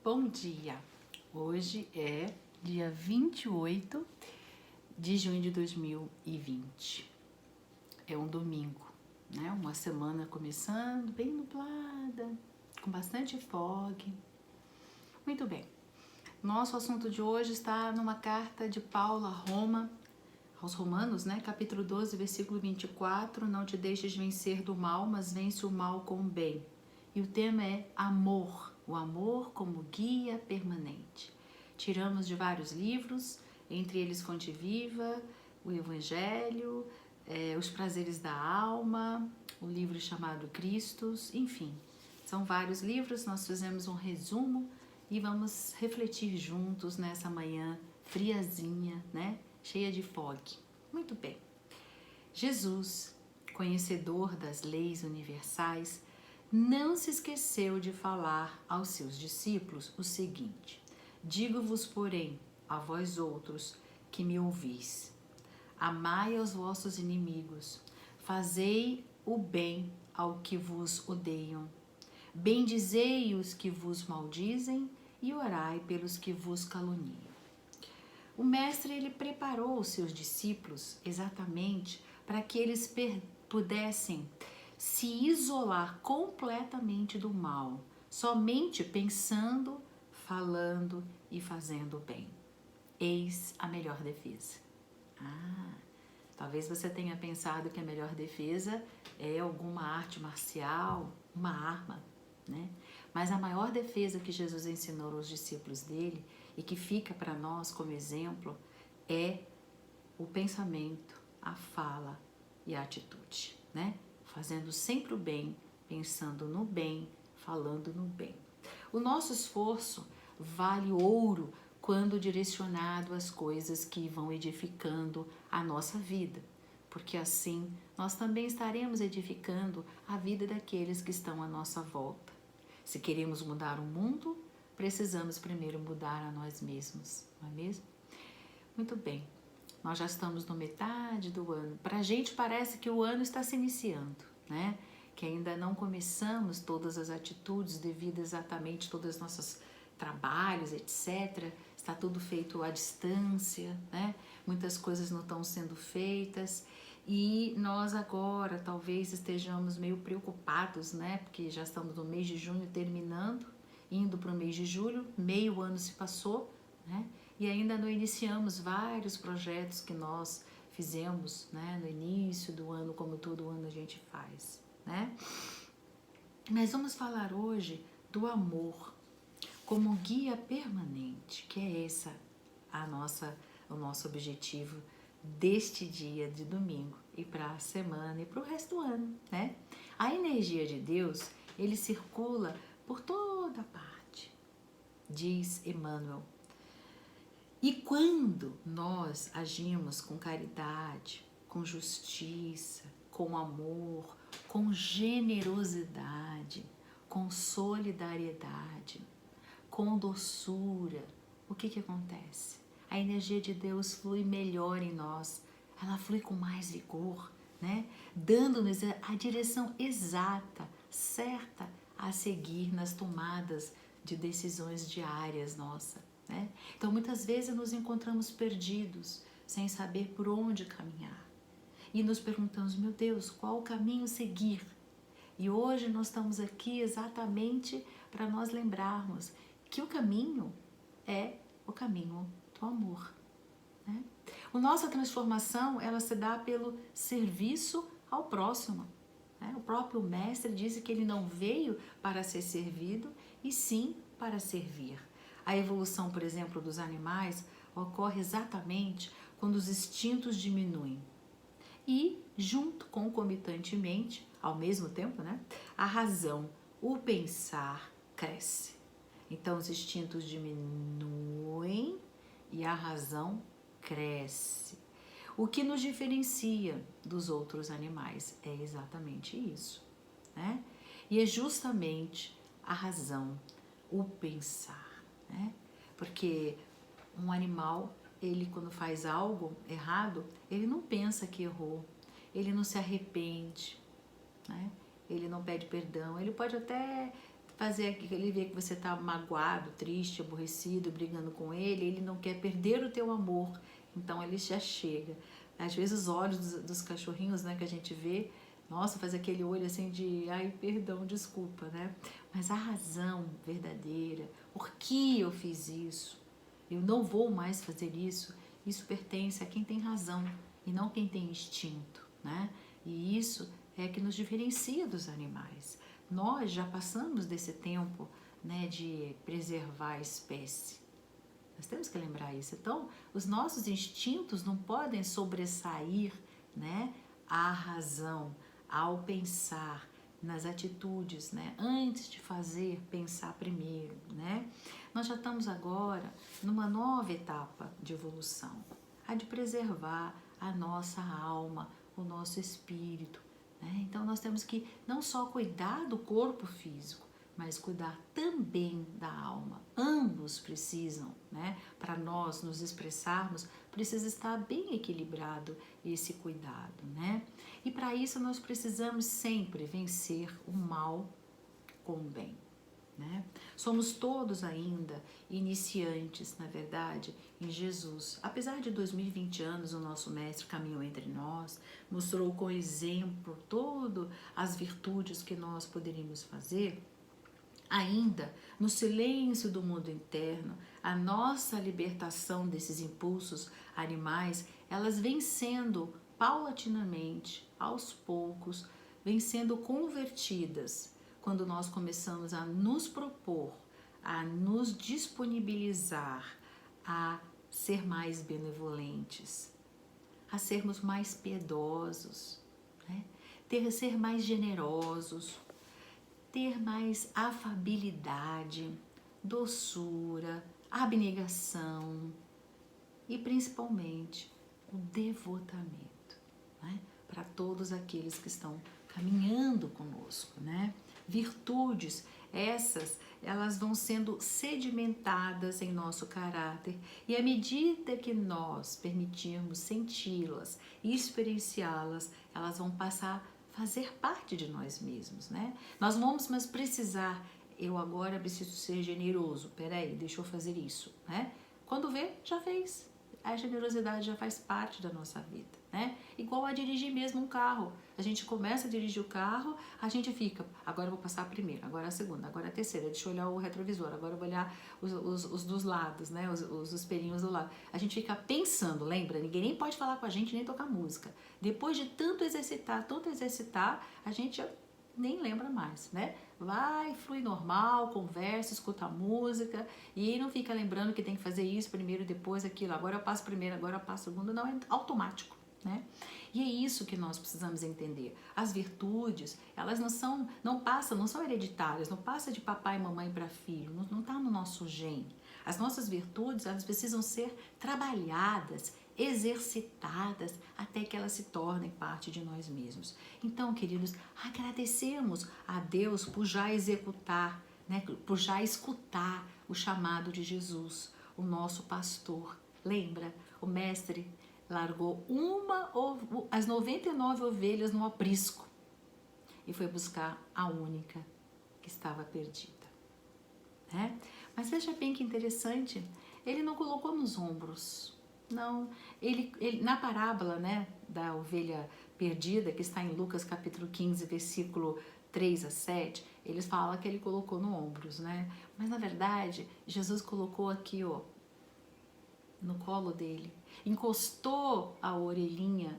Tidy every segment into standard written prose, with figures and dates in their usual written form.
Bom dia! Hoje é dia 28 de junho de 2020. É um domingo, né? Uma semana começando bem nublada, com bastante fog. Muito bem. Nosso assunto de hoje está numa carta de Paulo a Roma, aos Romanos, né? Capítulo 12, versículo 24. Não te deixes vencer do mal, mas vence o mal com o bem. E o tema é amor. O amor como guia permanente. Tiramos de vários livros, entre eles Fonte Viva, o Evangelho, Os Prazeres da Alma, o livro chamado Cristos, enfim. São vários livros, nós fizemos um resumo e vamos refletir juntos nessa manhã friazinha, né? Cheia de fog. Muito bem. Jesus, conhecedor das leis universais, não se esqueceu de falar aos seus discípulos o seguinte: digo-vos, porém, a vós outros que me ouvis, amai aos vossos inimigos, fazei o bem ao que vos odeiam, bendizei os que vos maldizem e orai pelos que vos caluniam. O mestre, ele preparou os seus discípulos exatamente para que eles pudessem se isolar completamente do mal, somente pensando, falando e fazendo o bem. Eis a melhor defesa. Talvez você tenha pensado que a melhor defesa é alguma arte marcial, uma arma, né? Mas a maior defesa que Jesus ensinou aos discípulos dele e que fica para nós como exemplo é o pensamento, a fala e a atitude, né? Fazendo sempre o bem, pensando no bem, falando no bem. O nosso esforço vale ouro quando direcionado às coisas que vão edificando a nossa vida, porque assim nós também estaremos edificando a vida daqueles que estão à nossa volta. Se queremos mudar o mundo, precisamos primeiro mudar a nós mesmos, não é mesmo? Muito bem, nós já estamos no metade do ano. Para a gente parece que o ano está se iniciando, né? Que ainda não começamos todas as atitudes devido exatamente a todos os nossos trabalhos, etc. Está tudo feito à distância, né? Muitas coisas não estão sendo feitas e nós agora talvez estejamos meio preocupados, né? Porque já estamos no mês de junho terminando, indo para o mês de julho, meio ano se passou, né? E ainda não iniciamos vários projetos que nós fizemos, né, no início do ano, como todo ano a gente faz, né? Mas vamos falar hoje do amor como guia permanente, que é o nosso objetivo deste dia de domingo e para a semana e para o resto do ano, né? A energia de Deus, ele circula por toda parte, diz Emmanuel. E quando nós agimos com caridade, com justiça, com amor, com generosidade, com solidariedade, com doçura, o que acontece? A energia de Deus flui melhor em nós, ela flui com mais vigor, né? Dando-nos a direção exata, certa a seguir nas tomadas de decisões diárias nossas. Né? Então, muitas vezes nos encontramos perdidos, sem saber por onde caminhar. E nos perguntamos, meu Deus, qual o caminho seguir? E hoje nós estamos aqui exatamente para nós lembrarmos que o caminho é o caminho do amor. Né? A nossa transformação, ela se dá pelo serviço ao próximo. Né? O próprio mestre diz que ele não veio para ser servido, e sim para servir. A evolução, por exemplo, dos animais ocorre exatamente quando os instintos diminuem e, junto, concomitantemente, ao mesmo tempo, né, a razão, o pensar cresce. Então, os instintos diminuem e a razão cresce. O que nos diferencia dos outros animais é exatamente isso, né? E é justamente a razão, o pensar. Né? Porque um animal, ele quando faz algo errado, ele não pensa que errou, ele não se arrepende, né? Ele não pede perdão, ele pode até fazer ele ver que você está magoado, triste, aborrecido, brigando com ele não quer perder o teu amor, então ele já chega. Às vezes os olhos dos cachorrinhos, né, que a gente vê, nossa, faz aquele olho assim de, ai, perdão, desculpa, né? Mas a razão verdadeira, por que eu fiz isso, eu não vou mais fazer isso, isso pertence a quem tem razão e não quem tem instinto, né? E isso é que nos diferencia dos animais. Nós já passamos desse tempo, né, de preservar a espécie. Nós temos que lembrar isso. Então, os nossos instintos não podem sobressair, né, a razão ao pensar nas atitudes, né? Antes de fazer, pensar primeiro, né? Nós já estamos agora numa nova etapa de evolução, a de preservar a nossa alma, o nosso espírito, né? Então nós temos que não só cuidar do corpo físico, mas cuidar também da alma. Ambos precisam, né? Para nós nos expressarmos, precisa estar bem equilibrado esse cuidado, né? E para isso nós precisamos sempre vencer o mal com o bem, né? Somos todos ainda iniciantes, na verdade, em Jesus. Apesar de 2020 anos, o nosso Mestre caminhou entre nós, mostrou com exemplo todas as virtudes que nós poderíamos fazer. Ainda, no silêncio do mundo interno, a nossa libertação desses impulsos animais, elas vêm sendo paulatinamente, aos poucos, vêm sendo convertidas quando nós começamos a nos propor, a nos disponibilizar, a ser mais benevolentes, a sermos mais piedosos, né? Ser mais generosos, ter mais afabilidade, doçura, abnegação e principalmente o devotamento, né? Para todos aqueles que estão caminhando conosco, né? Virtudes, essas, elas vão sendo sedimentadas em nosso caráter e à medida que nós permitirmos senti-las e experienciá-las, elas vão passar fazer parte de nós mesmos, né? Nós vamos mas precisar, eu agora preciso ser generoso, peraí, deixa eu fazer isso, né? Quando vê, já fez. A generosidade já faz parte da nossa vida, né? Igual a dirigir mesmo um carro. A gente começa a dirigir o carro, a gente fica, agora eu vou passar a primeira, agora a segunda, agora a terceira, deixa eu olhar o retrovisor, agora eu vou olhar os dos lados, né? Os espelhinhos do lado. A gente fica pensando, lembra? Ninguém nem pode falar com a gente, nem tocar música. Depois de tanto exercitar, a gente já nem lembra mais, né? Vai, flui normal, conversa, escuta a música e não fica lembrando que tem que fazer isso primeiro, depois aquilo, agora eu passo primeiro, agora eu passo segundo, não, é automático, né? E é isso que nós precisamos entender. As virtudes, elas não são hereditárias, não passa de papai e mamãe para filho, não está no nosso gene. As nossas virtudes, elas precisam ser trabalhadas, exercitadas até que elas se tornem parte de nós mesmos. Então, queridos, agradecemos a Deus por já executar, né, por já escutar o chamado de Jesus, o nosso pastor. Lembra? O mestre largou as 99 ovelhas no aprisco e foi buscar a única que estava perdida, né? Mas veja bem que interessante, ele não colocou nos ombros. Não, ele na parábola, né, da ovelha perdida, que está em Lucas capítulo 15, versículo 3 a 7, eles falam que ele colocou no ombros, né? Mas na verdade, Jesus colocou aqui, ó, no colo dele, encostou a orelhinha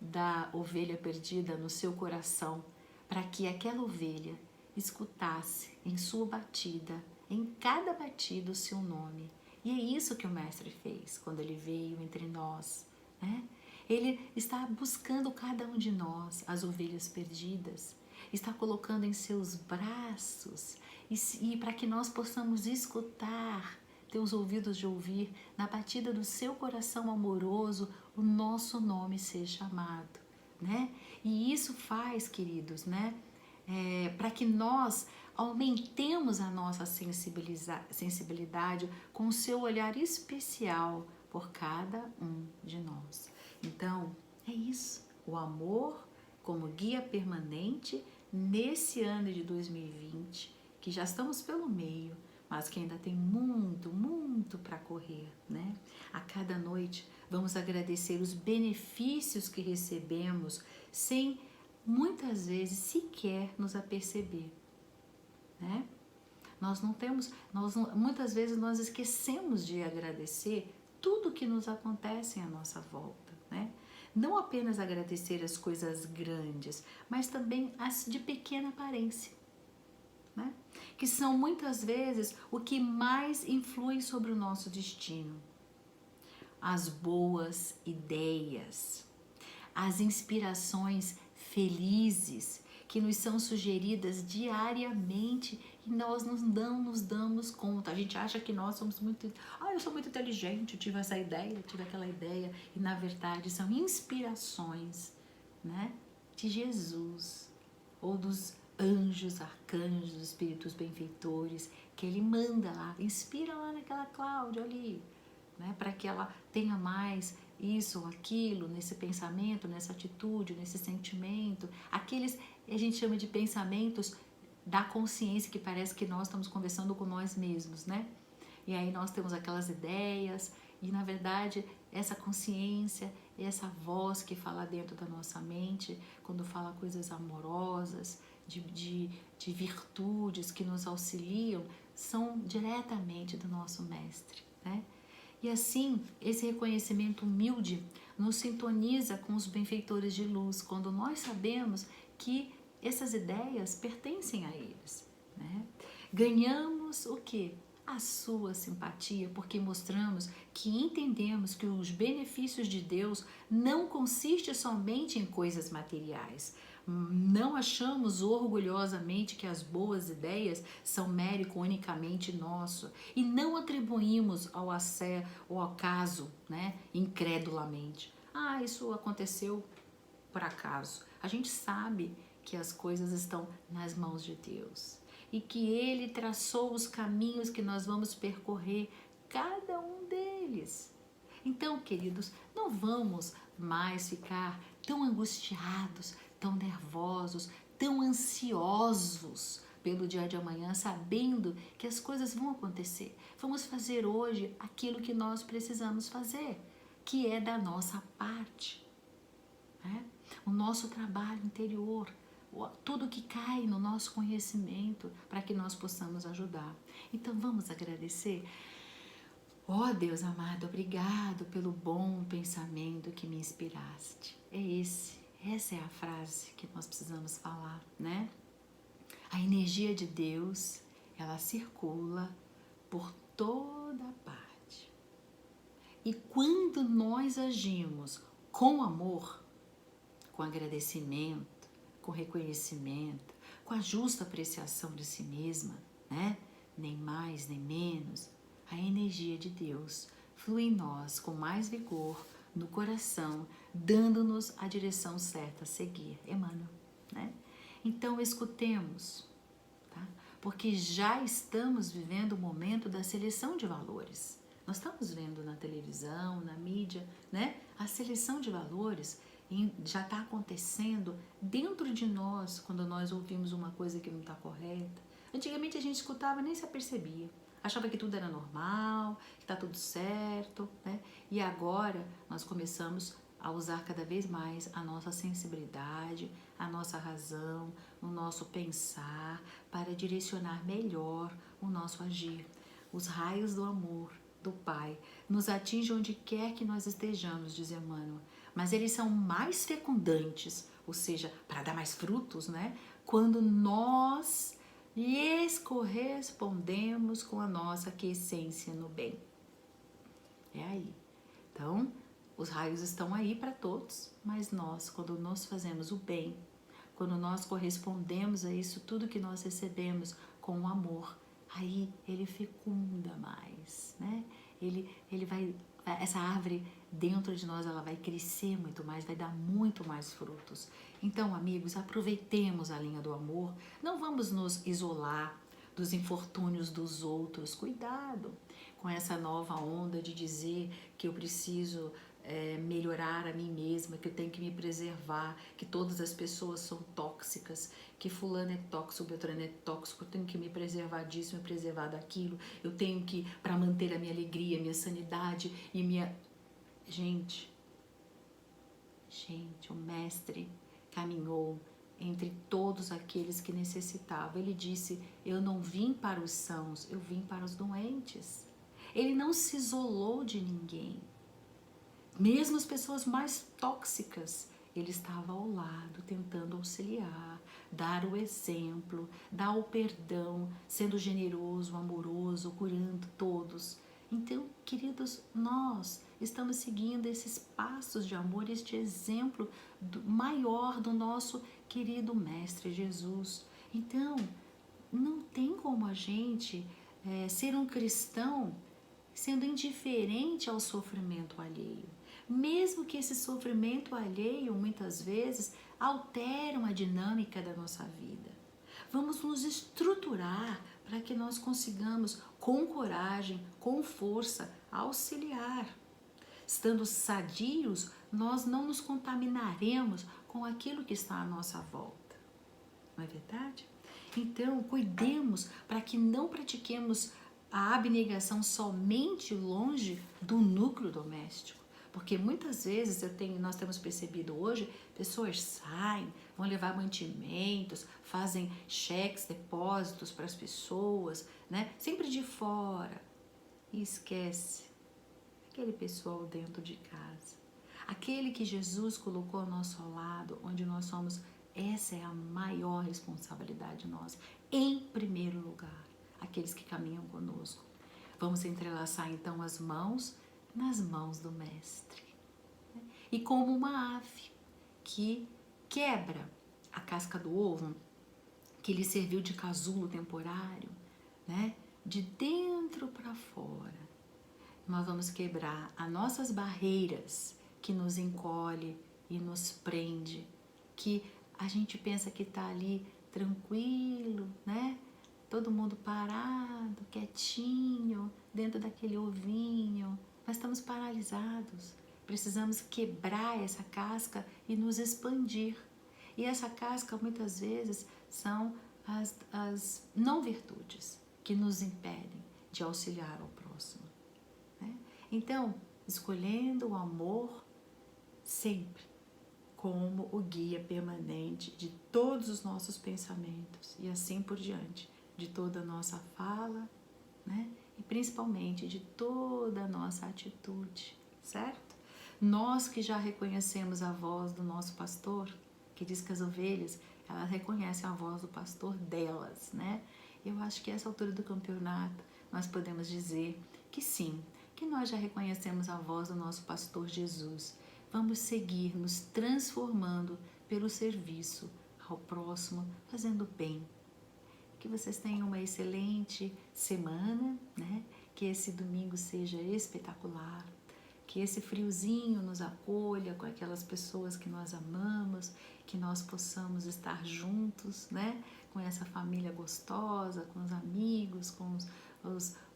da ovelha perdida no seu coração, para que aquela ovelha escutasse em sua batida, em cada batida, o seu nome. E é isso que o mestre fez quando ele veio entre nós, né? Ele está buscando cada um de nós, as ovelhas perdidas, está colocando em seus braços e para que nós possamos escutar, ter os ouvidos de ouvir, na batida do seu coração amoroso, o nosso nome ser chamado, né? E isso faz, queridos, né? Para que nós aumentemos a nossa sensibilidade com o seu olhar especial por cada um de nós. Então, é isso. O amor como guia permanente nesse ano de 2020, que já estamos pelo meio, mas que ainda tem muito, muito para correr, né? A cada noite vamos agradecer os benefícios que recebemos sem muitas vezes sequer nos aperceber, né? Muitas vezes nós esquecemos de agradecer tudo que nos acontece à nossa volta, né? Não apenas agradecer as coisas grandes, mas também as de pequena aparência, né? Que são muitas vezes o que mais influi sobre o nosso destino. As boas ideias, as inspirações felizes que nos são sugeridas diariamente e nós não nos damos conta. A gente acha que nós somos muito... eu sou muito inteligente, eu tive essa ideia, tive aquela ideia. E na verdade são inspirações, né, de Jesus ou dos anjos, arcanjos, espíritos benfeitores que ele manda lá, inspira lá naquela Cláudia ali, né, para que ela tenha mais isso ou aquilo, nesse pensamento, nessa atitude, nesse sentimento. Aqueles a gente chama de pensamentos da consciência, que parece que nós estamos conversando com nós mesmos, né? E aí nós temos aquelas ideias e, na verdade, essa consciência, essa voz que fala dentro da nossa mente, quando fala coisas amorosas, de virtudes que nos auxiliam, são diretamente do nosso mestre, né? E assim, esse reconhecimento humilde nos sintoniza com os benfeitores de luz, quando nós sabemos que essas ideias pertencem a eles, né? Ganhamos o quê? A sua simpatia, porque mostramos que entendemos que os benefícios de Deus não consistem somente em coisas materiais. Não achamos orgulhosamente que as boas ideias são mérito unicamente nosso e não atribuímos ao acaso, né, incredulamente. Isso aconteceu por acaso. A gente sabe que as coisas estão nas mãos de Deus e que Ele traçou os caminhos que nós vamos percorrer, cada um deles. Então, queridos, não vamos mais ficar tão angustiados, tão nervosos, tão ansiosos pelo dia de amanhã, sabendo que as coisas vão acontecer. Vamos fazer hoje aquilo que nós precisamos fazer, que é da nossa parte, né? O nosso trabalho interior, tudo que cai no nosso conhecimento para que nós possamos ajudar. Então vamos agradecer. Deus amado, obrigado pelo bom pensamento que me inspiraste. Essa é a frase que nós precisamos falar, né? A energia de Deus, ela circula por toda parte. E quando nós agimos com amor, com agradecimento, com reconhecimento, com a justa apreciação de si mesma, né? Nem mais, nem menos, a energia de Deus flui em nós com mais vigor no coração, dando-nos a direção certa a seguir. Emmanuel, né? Então escutemos, tá? Porque já estamos vivendo o momento da seleção de valores. Nós estamos vendo na televisão, na mídia, né? A seleção de valores já está acontecendo dentro de nós quando nós ouvimos uma coisa que não está correta. Antigamente a gente escutava, nem se apercebia. Achava que tudo era normal, que está tudo certo, né? E agora nós começamos a usar cada vez mais a nossa sensibilidade, a nossa razão, o nosso pensar para direcionar melhor o nosso agir. Os raios do amor do Pai nos atingem onde quer que nós estejamos, diz Emmanuel, mas eles são mais fecundantes, ou seja, para dar mais frutos, né? Quando nós lhes correspondemos com a nossa aquiescência no bem. É aí. Então, os raios estão aí para todos, mas nós, quando nós fazemos o bem, quando nós correspondemos a isso, tudo que nós recebemos com o amor, aí ele fecunda mais, né? Ele vai, essa árvore dentro de nós, ela vai crescer muito mais, vai dar muito mais frutos. Então, amigos, aproveitemos a linha do amor, não vamos nos isolar dos infortúnios dos outros. Cuidado com essa nova onda de dizer que eu preciso melhorar a mim mesma, que eu tenho que me preservar, que todas as pessoas são tóxicas, que fulano é tóxico, Beltrano é tóxico, eu tenho que me preservar disso, me preservar daquilo, eu tenho que, para manter a minha alegria, minha sanidade e minha... Gente, o mestre caminhou entre todos aqueles que necessitavam. Ele disse, eu não vim para os sãos, eu vim para os doentes. Ele não se isolou de ninguém. Mesmo as pessoas mais tóxicas, ele estava ao lado, tentando auxiliar, dar o exemplo, dar o perdão, sendo generoso, amoroso, curando todos. Então, queridos, nós estamos seguindo esses passos de amor, este exemplo maior do nosso querido Mestre Jesus. Então, não tem como a gente ser um cristão sendo indiferente ao sofrimento alheio. Mesmo que esse sofrimento alheio, muitas vezes, altere a dinâmica da nossa vida. Vamos nos estruturar para que nós consigamos, com coragem, com força, auxiliar. Estando sadios, nós não nos contaminaremos com aquilo que está à nossa volta. Não é verdade? Então, cuidemos para que não pratiquemos a abnegação somente longe do núcleo doméstico. Porque muitas vezes nós temos percebido hoje, pessoas saem, vão levar mantimentos, fazem cheques, depósitos para as pessoas, né? Sempre de fora. E esquece aquele pessoal dentro de casa. Aquele que Jesus colocou ao nosso lado, onde nós somos, essa é a maior responsabilidade nossa. Em primeiro lugar, aqueles que caminham conosco. Vamos entrelaçar então as mãos nas mãos do Mestre. E como uma ave que quebra a casca do ovo, que lhe serviu de casulo temporário, né? De dentro para fora, nós vamos quebrar as nossas barreiras que nos encolhe e nos prende, que a gente pensa que está ali tranquilo, né? Todo mundo parado, quietinho, dentro daquele ovinho, mas estamos paralisados. Precisamos quebrar essa casca e nos expandir. E essa casca, muitas vezes, são as não virtudes que nos impedem de auxiliar ao próximo. Né? Então, escolhendo o amor sempre como o guia permanente de todos os nossos pensamentos e assim por diante, de toda a nossa fala, né? E principalmente de toda a nossa atitude, certo? Nós que já reconhecemos a voz do nosso pastor, que diz que as ovelhas, elas reconhecem a voz do pastor delas, né? Eu acho que a essa altura do campeonato nós podemos dizer que sim, que nós já reconhecemos a voz do nosso pastor Jesus. Vamos seguir nos transformando pelo serviço ao próximo, fazendo bem. Que vocês tenham uma excelente semana, né? Que esse domingo seja espetacular, que esse friozinho nos acolha com aquelas pessoas que nós amamos, que nós possamos estar juntos, né? Com essa família gostosa, com os amigos, com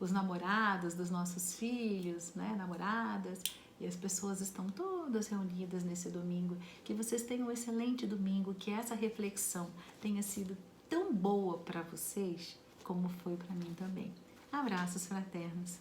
os namorados dos nossos filhos, né? Namoradas, e as pessoas estão todas reunidas nesse domingo. Que vocês tenham um excelente domingo, que essa reflexão tenha sido tão boa para vocês como foi para mim também. Abraços fraternos.